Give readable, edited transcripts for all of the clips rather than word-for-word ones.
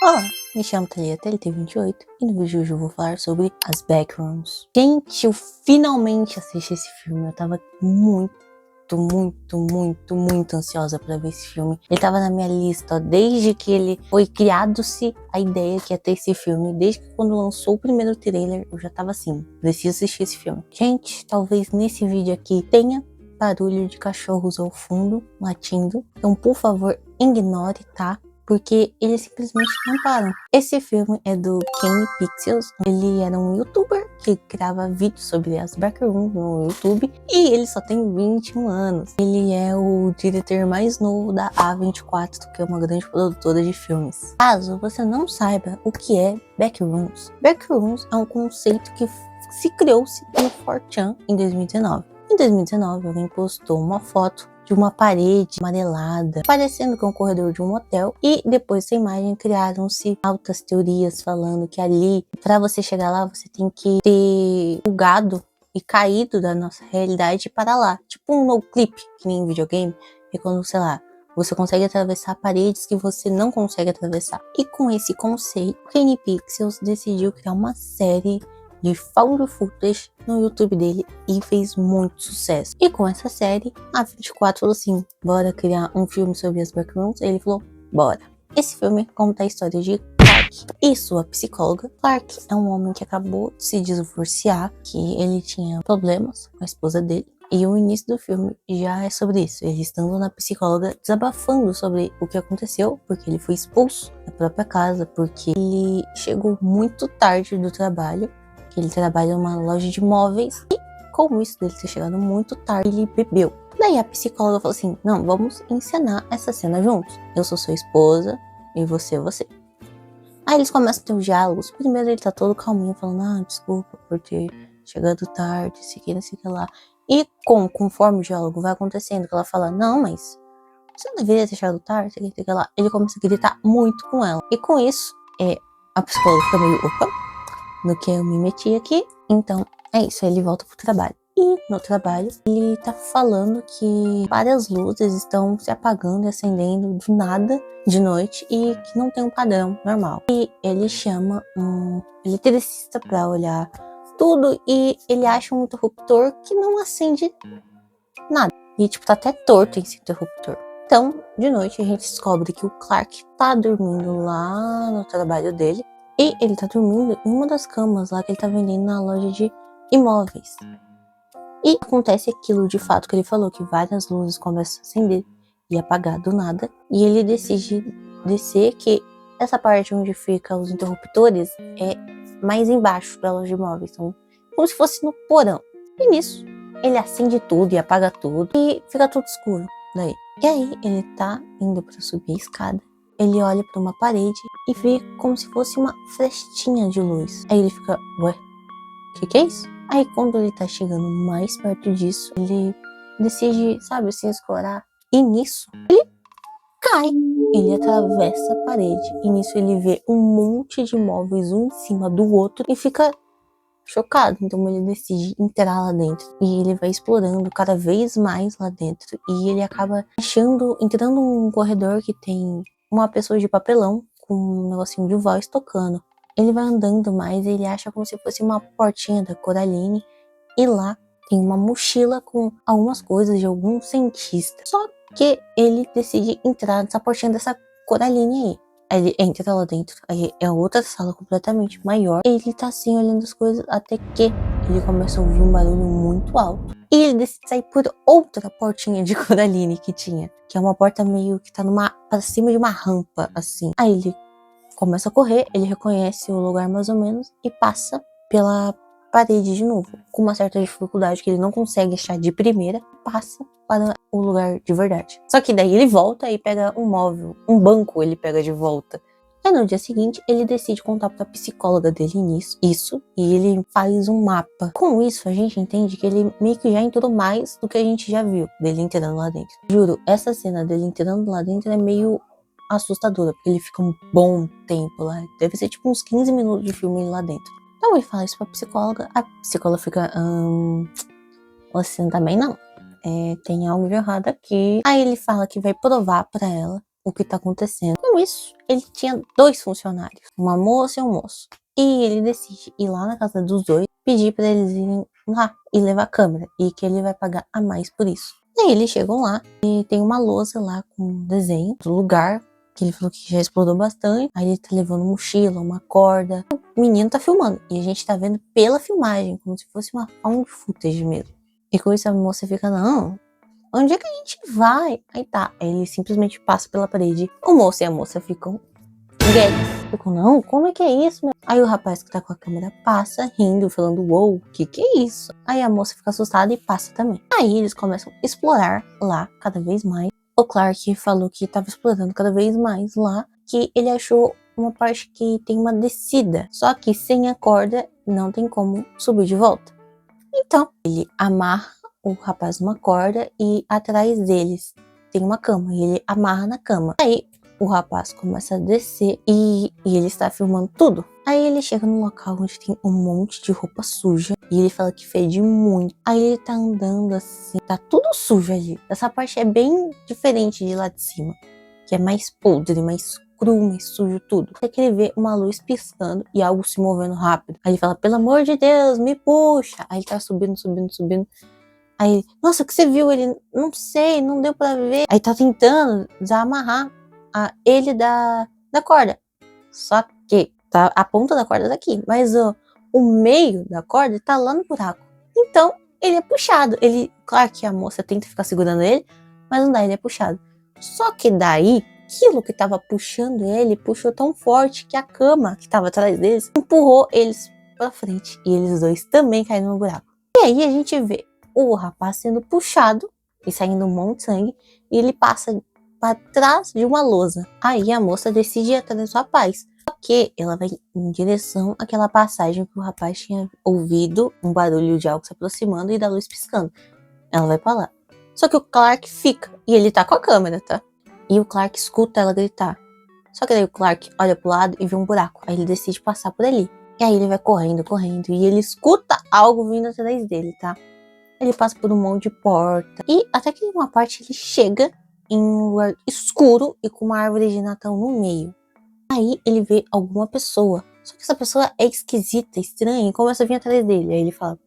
Olá, me chamo Thalia TLT28 e no vídeo de hoje eu vou falar sobre as Backrooms. Gente, eu finalmente assisti esse filme. Eu tava muito ansiosa pra ver esse filme. Ele tava na minha lista, ó, desde que ele foi criado-se a ideia que ia ter esse filme. Desde que quando lançou o primeiro trailer, eu já tava assim, preciso assistir esse filme. Gente, talvez nesse vídeo aqui tenha barulho de cachorros ao fundo, latindo. Então, por favor, ignore, tá? Porque eles simplesmente não param. Esse filme é do Kenny Pixels. Ele era um youtuber que grava vídeos sobre as Backrooms no YouTube. E ele só tem 21 anos. Ele é o diretor mais novo da A24, que é uma grande produtora de filmes. Caso você não saiba o que é Backrooms. Backrooms é um conceito que se criou-se no 4chan em 2019. Em 2019, alguém postou uma foto de uma parede amarelada, parecendo que é um corredor de um motel, e depois dessa imagem criaram-se altas teorias falando que ali, para você chegar lá, você tem que ter bugado e caído da nossa realidade para lá. Tipo um no clip, que nem em videogame, é quando, sei lá, você consegue atravessar paredes que você não consegue atravessar. E com esse conceito, o Kenny Pixels decidiu criar uma série de found footage no YouTube dele e fez muito sucesso. E com essa série, a 24 falou assim, bora criar um filme sobre as Backrooms? Ele falou, bora. Esse filme conta a história de Clark e sua psicóloga. Clark é um homem que acabou de se divorciar, que ele tinha problemas com a esposa dele. E o início do filme já é sobre isso. Ele estando na psicóloga, desabafando sobre o que aconteceu, porque ele foi expulso da própria casa, porque ele chegou muito tarde do trabalho, que ele trabalha numa loja de móveis, e com isso dele ter chegado muito tarde, ele bebeu. Daí a psicóloga falou assim, não, vamos encenar essa cena juntos. Eu sou sua esposa e você é você. Aí eles começam a ter os diálogos. Primeiro ele tá todo calminho, falando, desculpa por ter chegado tarde, sei que lá. E conforme o diálogo vai acontecendo, que ela fala, não, mas você não deveria ter chegado tarde, sei que lá. Ele começa a gritar muito com ela. E com isso, a psicóloga fica meio, opa, no que eu me meti aqui. Então, é isso, ele volta pro trabalho. E no trabalho, ele tá falando que várias luzes estão se apagando e acendendo do nada de noite e que não tem um padrão normal. E ele chama um eletricista pra olhar tudo e ele acha um interruptor que não acende nada. E tipo, tá até torto esse interruptor. Então, de noite, a gente descobre que o Clark tá dormindo lá no trabalho dele. E ele tá dormindo em uma das camas lá que ele tá vendendo na loja de imóveis. E acontece aquilo de fato que ele falou, que várias luzes começam a acender e apagar do nada. E ele decide descer, que essa parte onde fica os interruptores é mais embaixo da loja de imóveis. Então, como se fosse no porão. E nisso, ele acende tudo e apaga tudo e fica tudo escuro daí. E aí, ele tá indo pra subir a escada. Ele olha para uma parede e vê como se fosse uma frestinha de luz. Aí ele fica, ué, que é isso? Aí quando ele tá chegando mais perto disso, ele decide, sabe, assim, explorar. E nisso, ele cai. Ele atravessa a parede e nisso ele vê um monte de móveis um em cima do outro e fica chocado. Então ele decide entrar lá dentro e ele vai explorando cada vez mais lá dentro e ele acaba entrando num corredor que tem uma pessoa de papelão com um negocinho de voz tocando. Ele vai andando mais e ele acha como se fosse uma portinha da Coraline e lá tem uma mochila com algumas coisas de algum cientista. Só que ele decide entrar nessa portinha dessa Coraline aí. Aí ele entra lá dentro, aí é outra sala completamente maior. Ele tá assim olhando as coisas até que ele começa a ouvir um barulho muito alto. E ele decide sair por outra portinha de Coraline que tinha, que é uma porta meio que tá pra cima de uma rampa assim. Aí ele começa a correr, ele reconhece o lugar mais ou menos e passa pela parede de novo, com uma certa dificuldade que ele não consegue achar de primeira, passa para o lugar de verdade. Só que daí ele volta e pega um móvel, um banco ele pega de volta. E no dia seguinte, ele decide contar pra psicóloga dele isso, e ele faz um mapa. Com isso, a gente entende que ele meio que já entrou mais do que a gente já viu dele entrando lá dentro. Juro, essa cena dele entrando lá dentro é meio assustadora, porque ele fica um bom tempo lá. Deve ser tipo uns 15 minutos de filme lá dentro. Então ele fala isso pra psicóloga, a psicóloga fica, você também não. Tem algo de errado aqui. Aí ele fala que vai provar pra ela o que tá acontecendo. Com isso, ele tinha 2 funcionários, uma moça e um moço. E ele decide ir lá na casa dos 2, pedir pra eles irem lá e levar a câmera, e que ele vai pagar a mais por isso. E aí eles chegam lá e tem uma lousa lá com um desenho do lugar, que ele falou que já explorou bastante. Aí ele tá levando mochila, uma corda. O menino tá filmando e a gente tá vendo pela filmagem, como se fosse uma found footage mesmo. E com isso a moça fica, não, onde é que a gente vai? Aí tá, aí ele simplesmente passa pela parede. O moço e a moça ficam gags. Ficam, não, como é que é isso, meu? Aí o rapaz que tá com a câmera passa, rindo, falando, uou, que é isso? Aí a moça fica assustada e passa também. Aí eles começam a explorar lá, cada vez mais. O Clark falou que tava explorando cada vez mais lá, que ele achou uma parte que tem uma descida. Só que sem a corda, não tem como subir de volta. Então, ele amarra o rapaz numa corda e atrás deles tem uma cama. E ele amarra na cama. Aí o rapaz começa a descer e ele está filmando tudo. Aí ele chega num local onde tem um monte de roupa suja. E ele fala que fede muito. Aí ele tá andando assim, tá tudo sujo ali. Essa parte é bem diferente de lá de cima, que é mais podre, mais cru, mais sujo, tudo. Até que ele vê uma luz piscando e algo se movendo rápido. Aí ele fala, pelo amor de Deus, me puxa. Aí ele tá subindo. Aí ele, nossa, o que você viu? Ele, não sei, não deu pra ver. Aí tá tentando desamarrar ele da corda. Só que tá a ponta da corda daqui, mas o meio da corda tá lá no buraco. Então, ele é puxado. Claro que a moça tenta ficar segurando ele, mas não dá, ele é puxado. Só que daí, aquilo que tava puxando ele, puxou tão forte que a cama que tava atrás deles empurrou eles pra frente. E eles dois também caíram no buraco. E aí a gente vê o rapaz sendo puxado e saindo um monte de sangue, e ele passa para trás de uma lousa. Aí a moça decide ir atrás do rapaz. Só que ela vai em direção àquela passagem que o rapaz tinha ouvido um barulho de algo se aproximando e da luz piscando. Ela vai pra lá. Só que o Clark fica. E ele tá com a câmera, tá? E o Clark escuta ela gritar. Só que daí o Clark olha pro lado e vê um buraco. Aí ele decide passar por ali. E aí ele vai correndo. E ele escuta algo vindo atrás dele, tá? Ele passa por um monte de porta. E até que em uma parte ele chega em um lugar escuro e com uma árvore de Natal no meio. Aí ele vê alguma pessoa. Só que essa pessoa é esquisita, estranha, e começa a vir atrás dele. Aí ele fala,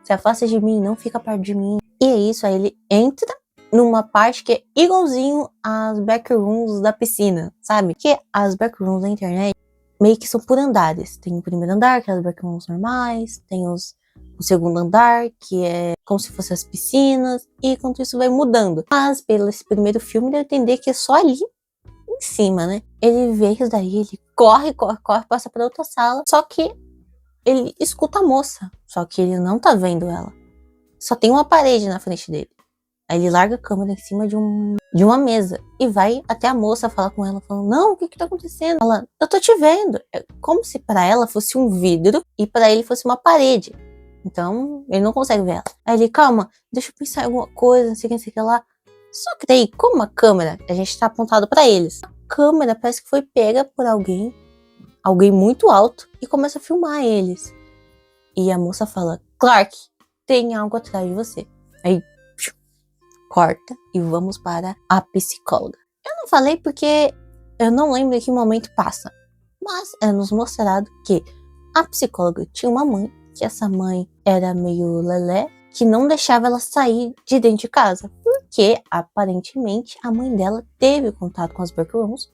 se afasta de mim, não fica perto de mim. E é isso, aí ele entra numa parte que é igualzinho às backrooms da piscina, sabe? Que as backrooms da internet meio que são por andares. Tem o primeiro andar, que é as backrooms normais, tem o segundo andar, que é como se fossem as piscinas, e enquanto isso vai mudando. Mas pelo esse primeiro filme, deu a entender que é só ali em cima, né? Ele vê isso daí, ele corre, passa pra outra sala, só que ele escuta a moça, só que ele não tá vendo ela. Só tem uma parede na frente dele. Aí ele larga a câmera em cima de uma mesa e vai até a moça falar com ela, falando, não, o que tá acontecendo? Ela, eu tô te vendo. É como se pra ela fosse um vidro e pra ele fosse uma parede. Então, ele não consegue ver ela. Aí ele, calma, deixa eu pensar em alguma coisa, não sei o que lá. Só que daí, como a câmera, a gente tá apontado pra eles. A câmera parece que foi pega por alguém muito alto, e começa a filmar eles. E a moça fala, Clark, tem algo atrás de você. Aí, corta e vamos para a psicóloga. Eu não falei porque eu não lembro em que momento passa. Mas é nos mostrado que a psicóloga tinha uma mãe, que essa mãe era meio lelé, que não deixava ela sair de dentro de casa. Porque, aparentemente, a mãe dela teve contato com as backrooms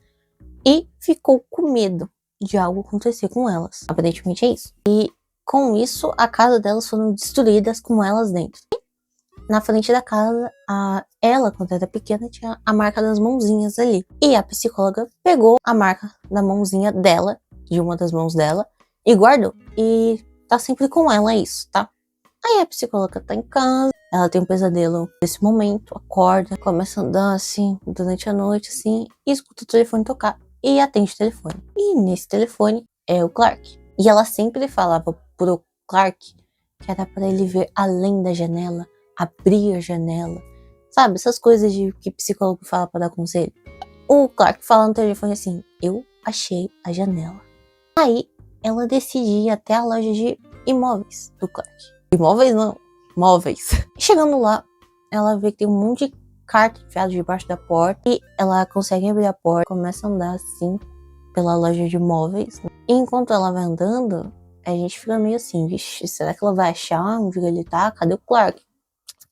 e ficou com medo de algo acontecer com elas. Aparentemente é isso. E com isso, a casa delas foram destruídas com elas dentro. Na frente da casa, ela, quando era pequena, tinha a marca das mãozinhas ali. E a psicóloga pegou a marca da mãozinha dela, de uma das mãos dela, e guardou. E tá sempre com ela isso, tá? Aí a psicóloga tá em casa, ela tem um pesadelo nesse momento, acorda, começa a andar assim, durante a noite, assim, e escuta o telefone tocar, e atende o telefone. E nesse telefone é o Clark. E ela sempre falava pro Clark que era pra ele ver além da janela, abrir a janela, sabe? Essas coisas de que psicólogo fala pra dar conselho. O Clark fala no telefone assim, eu achei a janela. Aí ela decide ir até a loja de imóveis do Clark. Imóveis não, móveis. Chegando lá, ela vê que tem um monte de carta enfiada debaixo da porta. E ela consegue abrir a porta, começa a andar assim pela loja de móveis. E enquanto ela vai andando, a gente fica meio assim, vixe, será que ela vai achar onde ele tá? Cadê o Clark?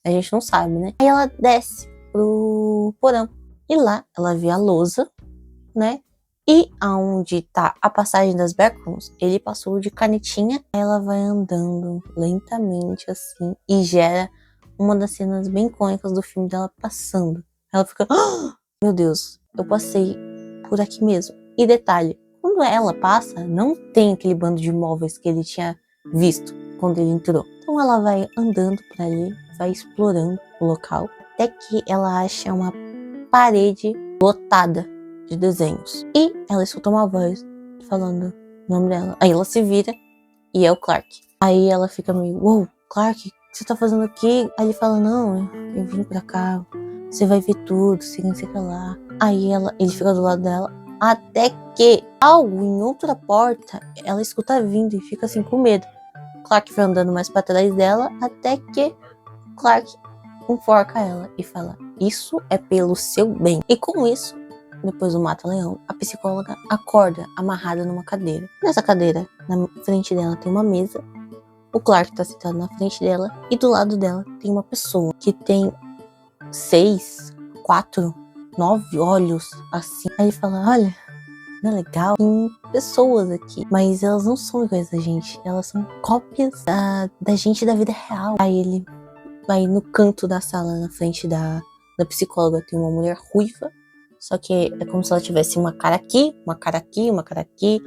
A gente não sabe, né? Aí ela desce pro porão. E lá ela vê a lousa, né? E aonde tá a passagem das backrooms, ele passou de canetinha. Ela vai andando lentamente assim e gera uma das cenas bem icônicas do filme dela passando. Ela fica, "Ah, meu Deus, eu passei por aqui mesmo." E detalhe, quando ela passa, não tem aquele bando de móveis que ele tinha visto quando ele entrou. Então ela vai andando por ali, vai explorando o local, até que ela acha uma parede lotada de desenhos. E ela escuta uma voz falando o nome dela. Aí ela se vira e é o Clark. Aí ela fica meio, uou, Clark, o que você tá fazendo aqui? Aí ele fala, não, eu vim pra cá, você vai ver tudo, sei lá. Aí ele fica do lado dela, até que algo em outra porta, ela escuta vindo e fica assim com medo. Clark vai andando mais pra trás dela, até que Clark enforca ela e fala, isso é pelo seu bem. E com isso, depois do mata-leão, a psicóloga acorda amarrada numa cadeira. Nessa cadeira, na frente dela tem uma mesa, o Clark tá sentado na frente dela, e do lado dela tem uma pessoa que tem 6, 4, 9 olhos, assim. Aí ele fala, olha, não é legal? Tem pessoas aqui, mas elas não são iguais a gente, elas são cópias da gente da vida real. Aí ele vai no canto da sala, na frente da psicóloga, tem uma mulher ruiva, só que é como se ela tivesse uma cara aqui, uma cara aqui, uma cara aqui.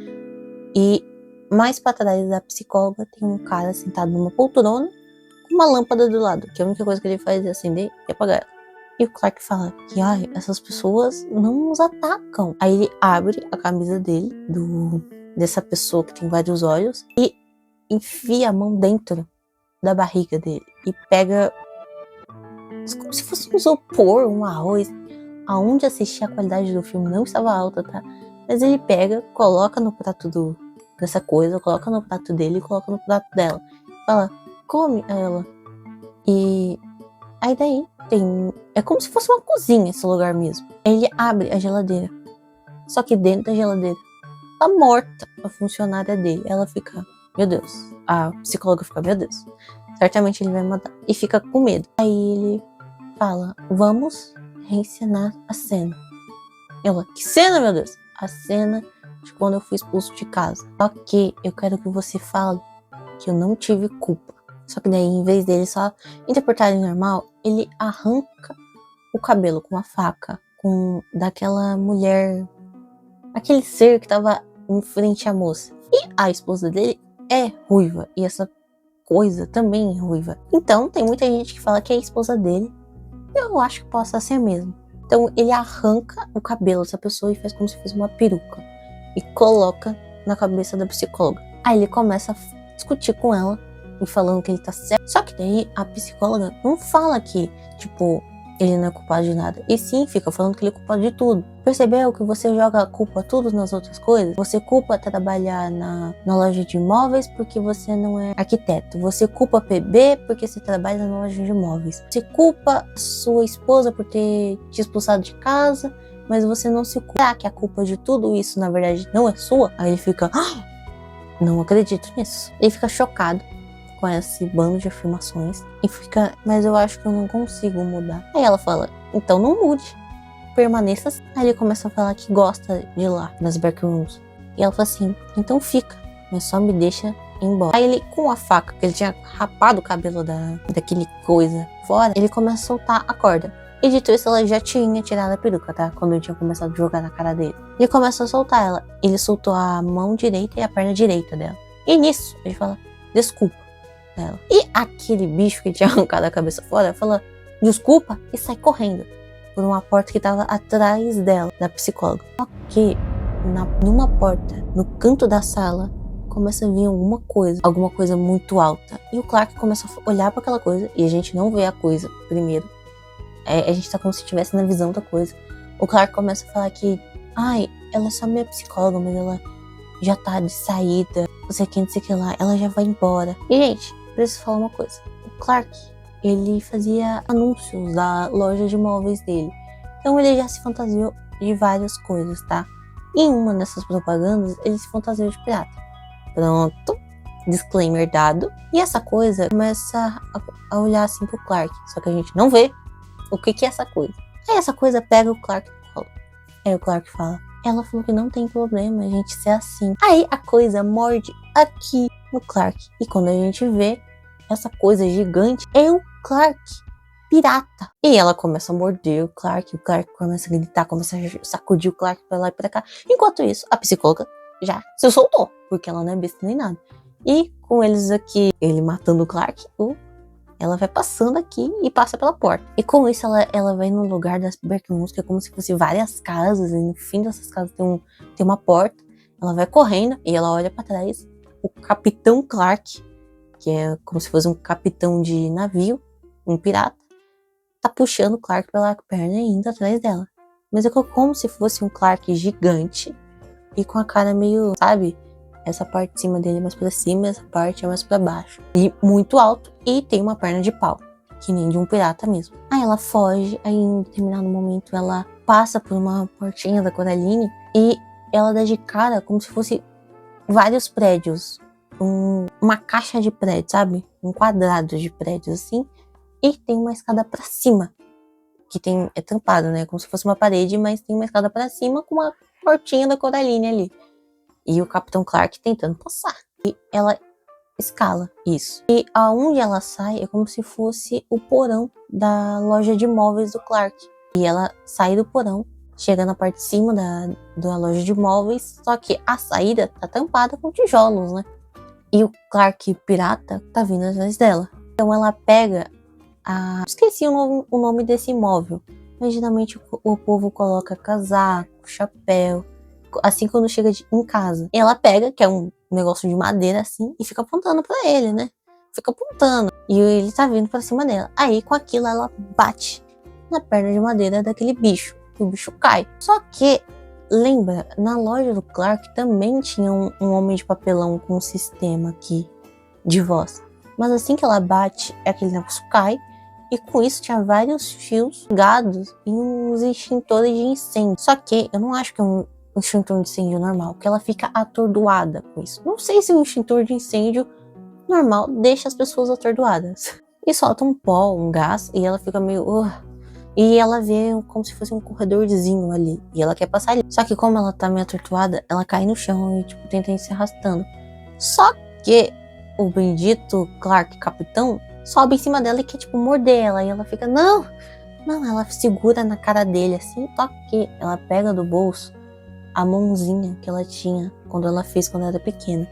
E mais pra trás da psicóloga tem um cara sentado numa poltrona com uma lâmpada do lado, que a única coisa que ele faz é acender e apagar ela. E o Clark fala que essas pessoas não nos atacam. Aí ele abre a camisa dele, dessa pessoa que tem vários olhos, e enfia a mão dentro da barriga dele e pega como se fosse um isopor, um arroz. Aonde assistir, a qualidade do filme não estava alta, tá? Mas ele pega, coloca no prato dessa coisa, coloca no prato dele e coloca no prato dela. Fala, come ela. E aí daí é como se fosse uma cozinha esse lugar mesmo. Ele abre a geladeira. Só que dentro da geladeira tá morta a funcionária dele. Ela fica, meu Deus. A psicóloga fica, meu Deus. Certamente ele vai matar. E fica com medo. Aí ele fala, vamos reencenar a cena. Ela, que cena, meu Deus? A cena de quando eu fui expulso de casa. Só que eu quero que você fale que eu não tive culpa. Só que daí, em vez dele só interpretar ele normal, ele arranca o cabelo com uma faca daquela mulher, aquele ser que tava em frente à moça. E a esposa dele é ruiva, e essa coisa também é ruiva. Então, tem muita gente que fala que é a esposa dele. Eu acho que possa ser mesmo. Então, ele arranca o cabelo dessa pessoa e faz como se fosse uma peruca. E coloca na cabeça da psicóloga. Aí ele começa a discutir com ela e falando que ele tá certo. Só que daí a psicóloga não fala que, tipo, ele não é culpado de nada. E sim, fica falando que ele é culpado de tudo. Percebeu que você joga a culpa tudo nas outras coisas? Você culpa trabalhar na loja de imóveis porque você não é arquiteto. Você culpa PB porque você trabalha na loja de imóveis. Você culpa sua esposa por ter te expulsado de casa, mas você não se culpa. Será que a culpa de tudo isso, na verdade, não é sua? Aí ele fica, não acredito nisso. Ele fica chocado com esse bando de afirmações e fica, mas eu acho que eu não consigo mudar. Aí ela fala, então não mude, permaneça assim. Aí ele começa a falar que gosta de ir lá, nas backrooms. E ela fala assim, então fica, mas só me deixa ir embora. Aí ele, com a faca, que ele tinha rapado o cabelo daquele coisa fora, ele começa a soltar a corda. E dito isso, ela já tinha tirado a peruca, tá? Quando ele tinha começado a jogar na cara dele. Ele começa a soltar ela. Ele soltou a mão direita e a perna direita dela. E nisso, ele fala, desculpa. Dela. E aquele bicho que tinha arrancado a cabeça fora fala desculpa e sai correndo por uma porta que tava atrás dela, da psicóloga. Só que numa porta, no canto da sala, começa a vir alguma coisa muito alta. E o Clark começa a olhar para aquela coisa e a gente não vê a coisa primeiro. A gente tá como se estivesse na visão da coisa. O Clark começa a falar que ela é só minha psicóloga, mas ela já tá de saída, não sei o que lá, ela já vai embora. E gente, preciso falar uma coisa. O Clark ele fazia anúncios da loja de móveis dele. Então ele já se fantasiou de várias coisas, tá? E em uma dessas propagandas, ele se fantasiou de pirata. Pronto, disclaimer dado. E essa coisa começa a olhar assim pro Clark, só que a gente não vê o que é essa coisa. Aí essa coisa pega o Clark no colo. Aí o Clark fala, ela falou que não tem problema a gente ser assim. Aí a coisa morde aqui no Clark. E quando a gente vê, essa coisa gigante é o Clark pirata. E ela começa a morder o Clark começa a gritar, começa a sacudir o Clark pra lá e pra cá. Enquanto isso, a psicóloga já se soltou, porque ela não é besta nem nada. E com eles aqui, ele matando o Clark, ela vai passando aqui e passa pela porta. E com isso, ela vai no lugar das Backrooms, que é como se fosse várias casas, e no fim dessas casas tem uma porta. Ela vai correndo e ela olha pra trás. O Capitão Clark, que é como se fosse um capitão de navio, um pirata, tá puxando o Clark pela perna e indo atrás dela. Mas é como se fosse um Clark gigante e com a cara meio, sabe? Essa parte de cima dele é mais pra cima, essa parte é mais pra baixo. E muito alto e tem uma perna de pau, que nem de um pirata mesmo. Aí ela foge, aí em determinado momento ela passa por uma portinha da Coraline e ela dá de cara como se fosse vários prédios. Uma caixa de prédios, sabe? Um quadrado de prédios assim. E tem uma escada pra cima, que é tampado, né? Como se fosse uma parede, mas tem uma escada pra cima com uma portinha da Coraline ali. E o Capitão Clark tentando passar. E ela escala isso. E aonde ela sai é como se fosse o porão da loja de móveis do Clark. E ela sai do porão, chega na parte de cima da loja de móveis, só que a saída tá tampada com tijolos, né? E o Clark pirata tá vindo atrás dela. Então ela pega esqueci o nome desse imóvel. Mas geralmente o povo coloca casaco, chapéu, assim quando chega em casa. E ela pega, que é um negócio de madeira assim, e fica apontando pra ele, né? Fica apontando. E ele tá vindo pra cima dela. Aí com aquilo ela bate na perna de madeira daquele bicho. E o bicho cai. Só que, lembra, na loja do Clark também tinha um homem de papelão com um sistema aqui de voz. Mas assim que ela bate, aquele negócio cai. E com isso tinha vários fios ligados e uns extintores de incêndio. Só que eu não acho que é um extintor de incêndio normal, porque ela fica atordoada com isso. Não sei se um extintor de incêndio normal deixa as pessoas atordoadas. E solta um pó, um gás, e ela fica meio... E ela vê como se fosse um corredorzinho ali. E ela quer passar ali. Só que como ela tá meio atordoada, ela cai no chão e tipo, tenta ir se arrastando. Só que o bendito Clark, capitão, sobe em cima dela e quer, tipo, morder ela. E ela fica, não, ela segura na cara dele, assim, toque. Ela pega do bolso a mãozinha que ela tinha quando ela era pequena.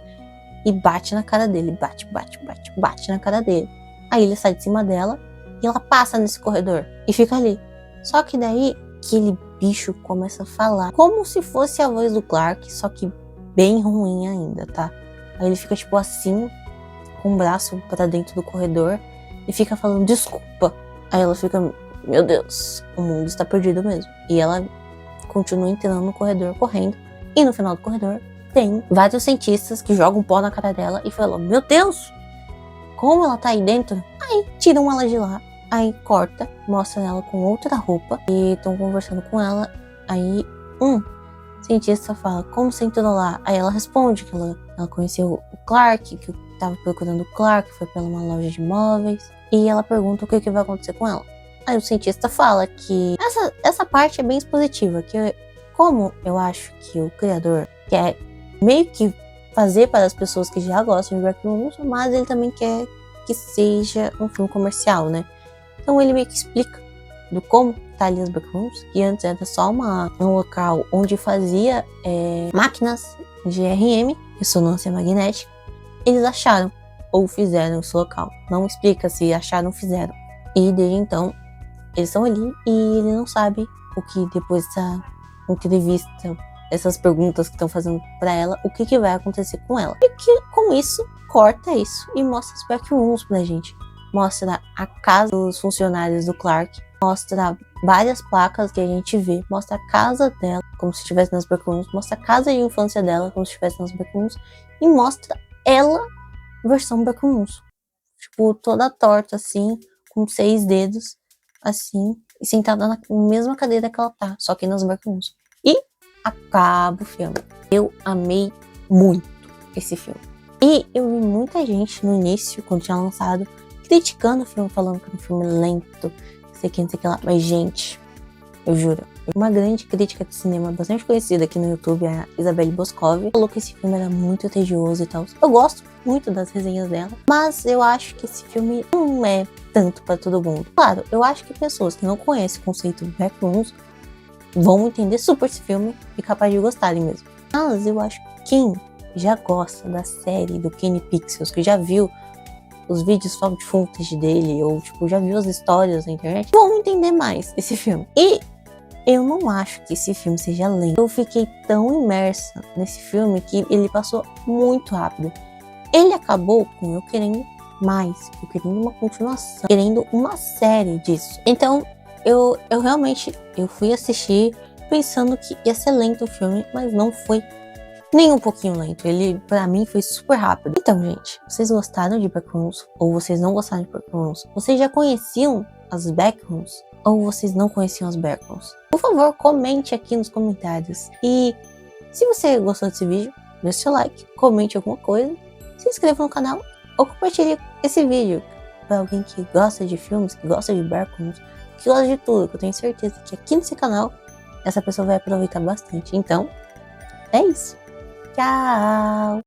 E bate na cara dele, bate na cara dele. Aí ele sai de cima dela e ela passa nesse corredor e fica ali. Só que daí, aquele bicho começa a falar, como se fosse a voz do Clark, só que bem ruim ainda, tá? Aí ele fica, tipo, assim, com o braço pra dentro do corredor e fica falando desculpa. Aí ela fica, meu Deus, o mundo está perdido mesmo. E ela continua entrando no corredor, correndo. E no final do corredor tem vários cientistas que jogam pó na cara dela e falam, meu Deus, como ela tá aí dentro? Aí tiram ela de lá, aí corta, mostra ela com outra roupa e estão conversando com ela. Aí cientista fala, como você entrou lá? Aí ela responde que ela conheceu o Clark, que tava procurando o Clark, foi pela uma loja de móveis. E ela pergunta o que vai acontecer com ela. Aí o cientista fala que essa parte é bem expositiva, que como eu acho que o criador quer meio que fazer para as pessoas que já gostam de Backrooms, mas ele também quer que seja um filme comercial, né? Então ele meio que explica do como tá ali as Backrooms, que antes era só um local onde fazia máquinas de RM, ressonância magnética. Eles acharam ou fizeram esse local. Não explica se acharam ou fizeram. E desde então, eles estão ali e ele não sabe o que depois dessa entrevista, essas perguntas que estão fazendo pra ela, o que vai acontecer com ela. E que com isso, corta isso e mostra os Backrooms pra gente. Mostra a casa dos funcionários do Clark, mostra várias placas que a gente vê, mostra a casa dela como se estivesse nas Backrooms, mostra a casa de infância dela como se estivesse nas Backrooms e mostra ela versão Backrooms. Tipo, toda torta assim, com 6 dedos, assim, e sentada na mesma cadeira que ela tá, só que nos backrooms. E acaba o filme. Eu amei muito esse filme. E eu vi muita gente no início, quando tinha lançado, criticando o filme, falando que era um filme lento, sei que, não sei o que lá. Mas, gente, eu juro, uma grande crítica de cinema bastante conhecida aqui no YouTube, a Isabelle Boscov, falou que esse filme era muito tedioso e tal. Eu gosto muito das resenhas dela, mas eu acho que esse filme não é tanto pra todo mundo. Claro, eu acho que pessoas que não conhecem o conceito de backrooms vão entender super esse filme e capaz de gostarem mesmo. Mas eu acho que quem já gosta da série do Kenny Pixels, que já viu os vídeos found footage dele, ou tipo, já viu as histórias na internet, vão entender mais esse filme. E eu não acho que esse filme seja lento. Eu fiquei tão imersa nesse filme que ele passou muito rápido. Ele acabou com eu querendo mais, eu querendo uma continuação, querendo uma série disso. Então, eu realmente fui assistir pensando que ia ser lento o filme, mas não foi nem um pouquinho lento. Ele, pra mim, foi super rápido. Então, gente, vocês gostaram de Backrooms? Ou vocês não gostaram de Backrooms? Vocês já conheciam as Backrooms? Ou vocês não conheciam as Backrooms? Por favor, comente aqui nos comentários. E se você gostou desse vídeo, deixe seu like, comente alguma coisa, se inscreva no canal ou compartilhe esse vídeo para alguém que gosta de filmes, que gosta de Backrooms, que gosta de tudo, que eu tenho certeza que aqui nesse canal essa pessoa vai aproveitar bastante. Então, é isso. Tchau!